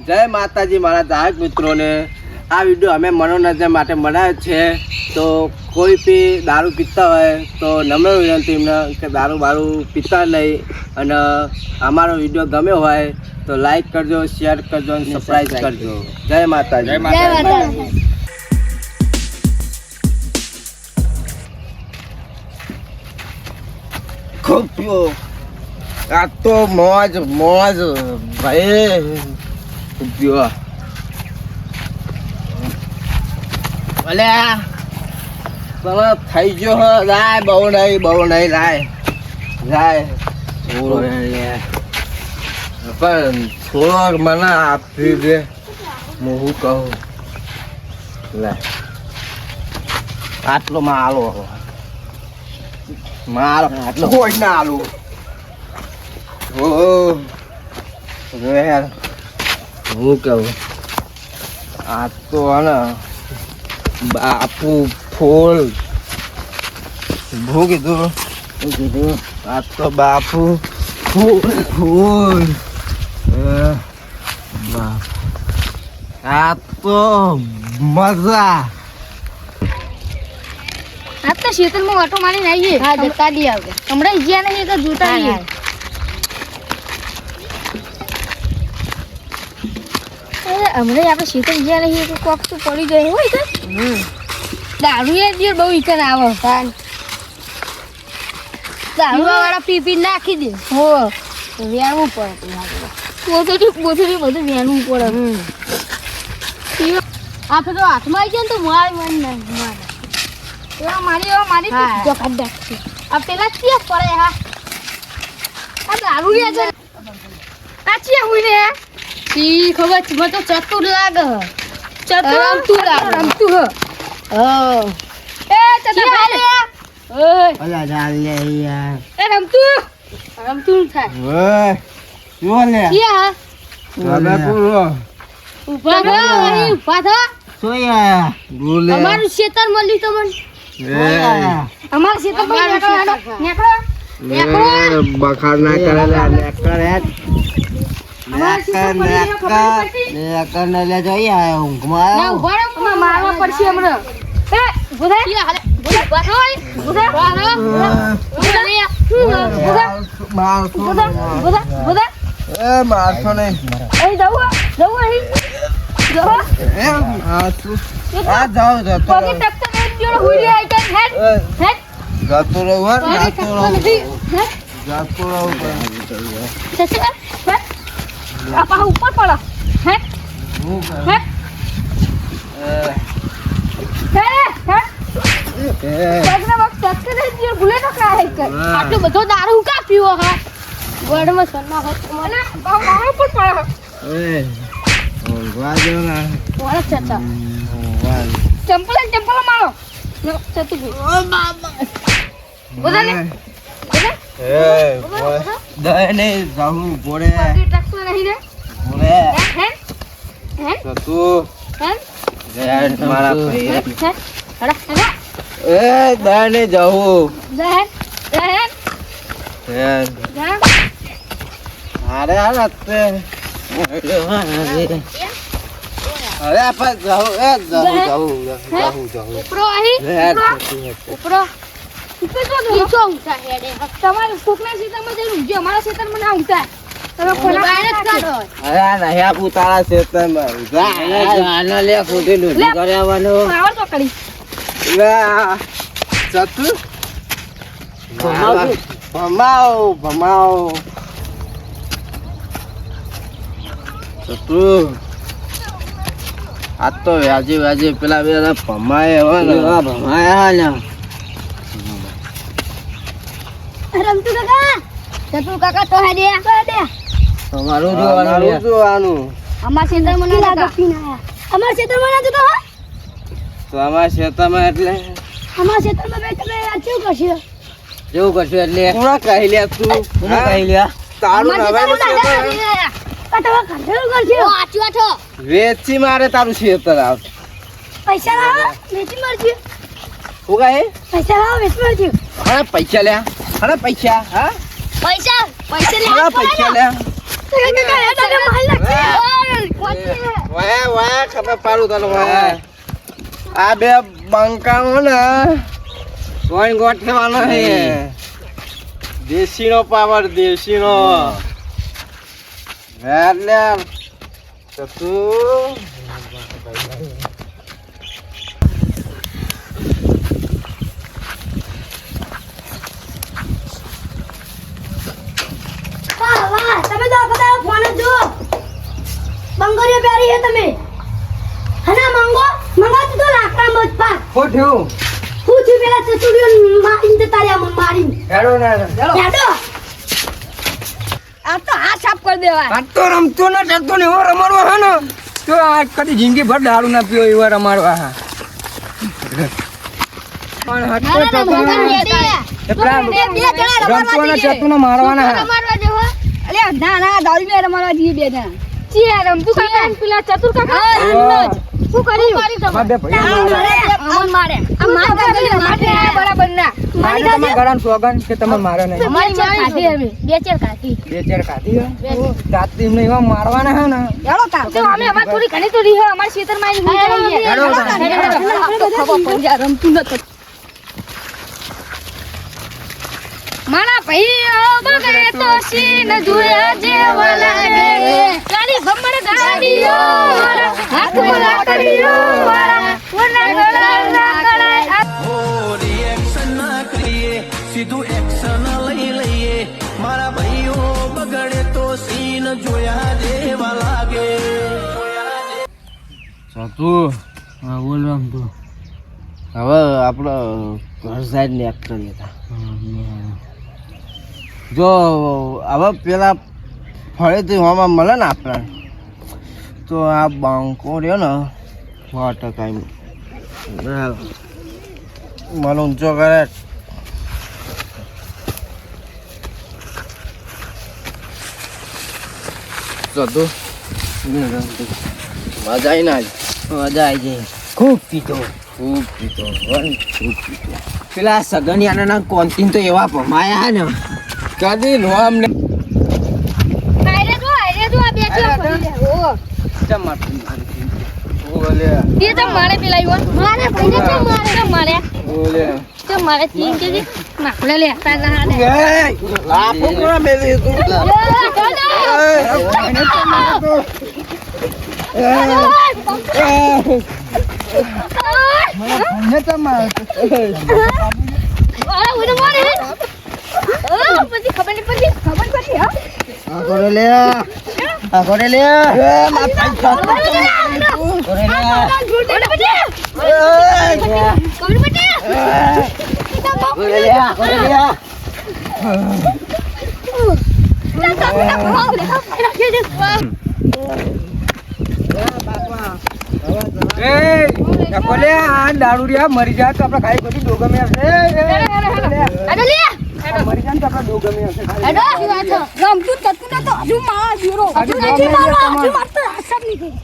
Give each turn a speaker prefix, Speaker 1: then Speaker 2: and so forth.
Speaker 1: જય માતાજી મારા દરેક મિત્રોને. આ વિડીયો અમે મનોરંજન માટે બનાવ્યો છે. તો કોઈ બી દારૂ પીતા હોય તો નમ્ર વિનંતી એમને કે દારૂ પીતા નહીં. અને અમારો વિડીયો ગમ્યો હોય તો લાઈક કરજો, શેર કરજો અને સબસ્ક્રાઈબ કરજો. જય માતાજી.
Speaker 2: જય માતાજી.
Speaker 1: ખૂબ પીઓ. આ તો મોજ ભાઈ. ખૂબ પીઓ. ભલે તમે થઈ ગયો હો. લાય બહુ નહીં લાય પણ થોડોક મને આપી દે. હું કહું લાય આટલો માલો આટલો કોઈ ના આલુ. હું કહું આ તો ને બાપુ ફૂલ. હું કીધું આ તો બાપુ ફૂલ. આ તો મજા.
Speaker 2: આ તો શેતરમાં ઓટો મારીને આવીએ. હા જતા દી આવે હમણાં ગયા નહીં કે જોતા આવીએ. હમણાં આપણે શેતર ગયા નહીં કે કોક તો પડી જાય હોય તો દારૂ એ દિવસ બહુ ઈકન આવે. દારૂ વાળા પી નાખી દે. હો વેણવું પડે. બોથડી બધું વેણવું પડે. આપણે તો હાથમાં આવી જાય ને તો મારી મન ના મારી આ પેલા ક્યાં પડે. હા આ દારૂ રે છે. આ ક્યાં હોય ને ઈ ખબર છે. મને તો ચતુર લાગે. રમતું હ એ ચતુર હાલે. ઓય
Speaker 1: અલા ચાલે યાર.
Speaker 2: એ રમતું થાય.
Speaker 1: ઓય શું લે
Speaker 2: ક્યાં
Speaker 1: હવે પૂરો
Speaker 2: ઉભા થો. અહીં ઉભા થો.
Speaker 1: સોયા બોલે
Speaker 2: અમારું ખેતર મળ્યું તમને. અમારું ખેતર નીકળો.
Speaker 1: બખાર ના કરેલા નેકર હેડ.
Speaker 2: મારવા પડશે હમણાં.
Speaker 1: મારશો નહીં. જતો રહું
Speaker 2: આપા ઉપર પડો. હે હે આટલો બધો દારૂ કા પીવો. હા ગોળમાં સન્ના હોત મને બાવા પર પડે. ઓળખ ચતા ચંપલ મારો ચતું બોલે
Speaker 1: જવું પડે.
Speaker 2: ટકતો નહીં ને. હે
Speaker 1: મારા ભાઈ અરે
Speaker 2: તમારે કોકના ક્ષેત્રમાં જઈને ઊંઘજો. અમારા ક્ષેત્રમાં ના ઊંઘતા. તમે કોના
Speaker 1: તારા ખેતરમાં લે ખોટી લૂંટી કર્યાવાનું.
Speaker 2: પાવર પકડી
Speaker 1: ચતુ ભમાવ ચતુ. આ તો વ્યાજી પેલા બે ભમાય ભમાયા ને.
Speaker 2: રમતું કાકા તો હે દે
Speaker 1: તમારું જોવાનું.
Speaker 2: અમારા ક્ષેત્રમાં ના જતા. અમારા ક્ષેત્રમાં ના જતા.
Speaker 1: તો અમારા ખેતરમાં એટલે
Speaker 2: અમારા ક્ષેત્રમાં બે તમે આ કેવું કરશે.
Speaker 1: જેવું કરશું એટલે પૂરા કહી લે તું. કહી લે તારું વેચી મારે તારું ખેતર આવ.
Speaker 2: પૈસા લાવો વેચી મારજો.
Speaker 1: શું કહે
Speaker 2: પૈસા લાવો વેચી મારજો.
Speaker 1: અરે પૈસા લે. અરે પૈસા હા
Speaker 2: પૈસા લે.
Speaker 1: પૈસા લે.
Speaker 2: કાકા
Speaker 1: ખબર પાડું તને હવે. આ બે બંકાઓ ને કોઈ ગોઠવાનો હે દેશીનો પાવર દેશીનો એટલે તો તું
Speaker 2: વાહ વાહ તમે તો બધા ફોન જ જો બંગરીઓ પ્યારી હે તમે હના મંગો તો લાકડા મત પા
Speaker 1: ખોટ્યું
Speaker 2: હું થી પેલા ચતુડીઓ મારીને તાર્યા મન મારીને
Speaker 1: હેડો ને
Speaker 2: હેડો આ તો આ છાપ કરી દેવાય
Speaker 3: આ તો રમતો ને જતો ને એવો રમાડવા હે ને તો આ કદી જિંદગી ભર દારૂ ના પીવો એવો રમાડવા હા પણ હટતો જતો એટલા રમતો ને જતો ને મારવાના હા
Speaker 2: રમાડવા જેવો અલે ના દારૂ ને રમાડવા દી બે ના ચી રમતું કાકા પેલા ચતુર કાકા શું કર્યું
Speaker 3: અમાર બે ભાઈ
Speaker 2: અમન મારે આ માર કાકા બરાબર ના
Speaker 3: મારે તમારા ગળાનું સોગન કે તમે મારે નહીં
Speaker 2: અમારી ચાર ખાધી અમે બે ચાર ખાધી
Speaker 3: બે ચાર ખાધી હે જાતી એમને એવા મારવાના હે ને
Speaker 2: હેડો તા તો અમે અમાર થોડી ઘણી થોડી હે અમાર ખેતર માં આવીને
Speaker 3: હેડો
Speaker 2: તો ખબર પંજા રમતું ન મારા ભાઈ બગડે તો સીન જોયા જેવા લાગે ગાડી ભમર ગાડીઓ હાથ બોલા કરીઓ વાળા વના ગળા ના ગળાય
Speaker 4: રિએક્શન ના કરીએ સીધું એક્શન લઈ લઈએ મારા ભાઈઓ બગડે તો સીન જોયા જેવા લાગે
Speaker 1: સતુ હા બોલ રામ તું હવે આપણો ઘર સાઈડ ને એક કરીએ તા જો હવે પેલા ફળેથી હવામાં મળે ને આપણે તો આ બાંકો રહ્યો ને 100% મને ઊંચો કરે સતુ મજા આવી ના મજા આવી જાય
Speaker 3: ખૂબ પીતો
Speaker 1: ખૂબ પીતો ખૂબ પીતો
Speaker 3: પેલા સગનિયાના કોન્ટીન તો એવા ભમાયા હે ને
Speaker 1: કદી નો અમને
Speaker 2: આયરે જો આ બે ચાર પડી લે ઓ
Speaker 1: ટમાટર ઓલે
Speaker 2: તે તો મારે પેલા ઈવન મારે ભાઈને તો મારે
Speaker 1: ઓલે
Speaker 2: તો મારે તીન કેજી નાખલે લે તા ના દે
Speaker 1: લાપો કોણ મેલી તું
Speaker 3: મને તો માર
Speaker 2: આ ઉને મારે પછી ખબર નહીં પડી હા
Speaker 1: આ કરે લે આ કરે લે એ મા પૈસા કરે લે
Speaker 3: એ કોલે આ દારૂડિયા મરી જાય તો આપણે ખાઈ બધી ડોગમે હશે મરી જાય તો આપણે ડોગમે હશે
Speaker 2: રમતું તતું ના તો હજુ મારા જીરો હજુ નથી મારવા હજુ મારતો આસબ નહીં